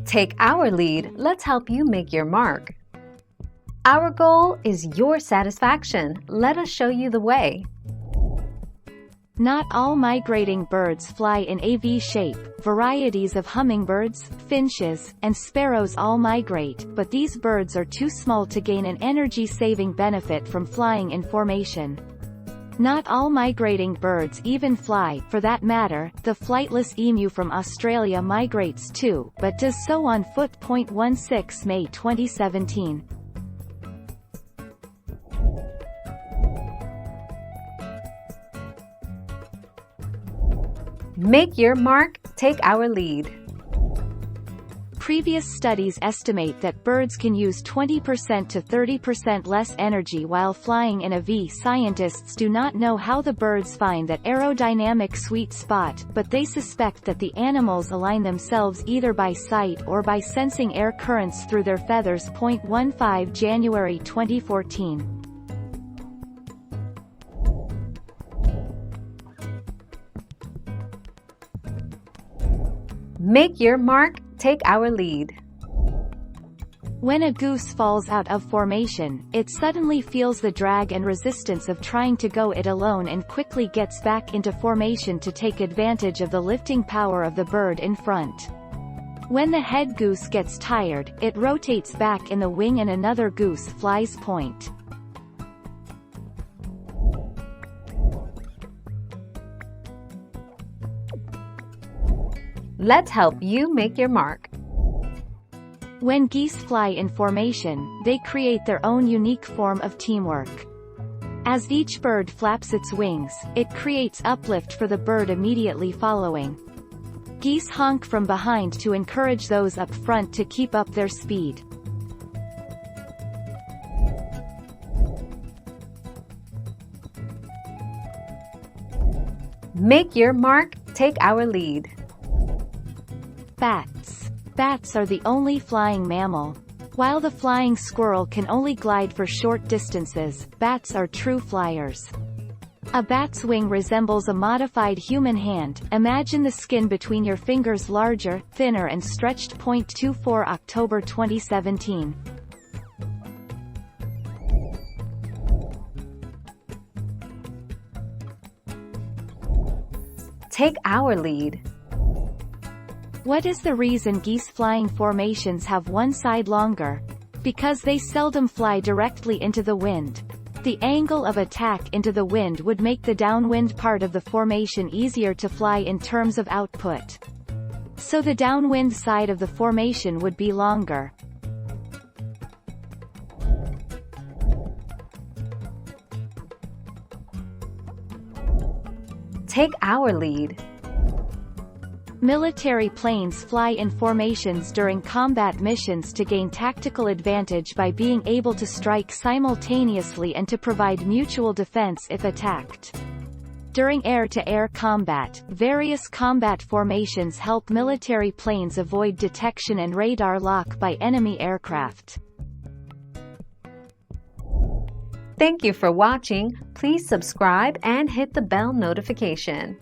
Take our lead, let's help you make your mark. Our goal is your satisfaction. Let us show you the way. Not all migrating birds fly in a V shape. Varieties of hummingbirds, finches, and sparrows all migrate, but these birds are too small to gain an energy-saving benefit from flying in formation. Not all migrating birds even fly. For that matter, the flightless emu from Australia migrates too, but does so on foot. 16 May 2017. Make your mark, take our lead. Previous studies estimate that birds can use 20% to 30% less energy while flying in a V. Scientists do not know how the birds find that aerodynamic sweet spot, but they suspect that the animals align themselves either by sight or by sensing air currents through their feathers. 15 January 2014. Make your mark, take our lead. When a goose falls out of formation, it suddenly feels the drag and resistance of trying to go it alone and quickly gets back into formation to take advantage of the lifting power of the bird in front. When the head goose gets tired, it rotates back in the wing and another goose flies point. Let's help you make your mark. When geese fly in formation, they create their own unique form of teamwork. As each bird flaps its wings, it creates uplift for the bird immediately following. Geese honk from behind to encourage those up front to keep up their speed. Make your mark, take our lead. Bats. Bats are the only flying mammal. While the flying squirrel can only glide for short distances, bats are true flyers. A bat's wing resembles a modified human hand. Imagine the skin between your fingers larger, thinner and stretched. 24 October 2017. Take our lead. What is the reason geese flying formations have one side longer? Because they seldom fly directly into the wind. The angle of attack into the wind would make the downwind part of the formation easier to fly in terms of output. So the downwind side of the formation would be longer. Take our lead. Military planes fly in formations during combat missions to gain tactical advantage by being able to strike simultaneously and to provide mutual defense if attacked. During air-to-air combat, various combat formations help military planes avoid detection and radar lock by enemy aircraft. Thank you for watching. Please subscribe and hit the bell notification.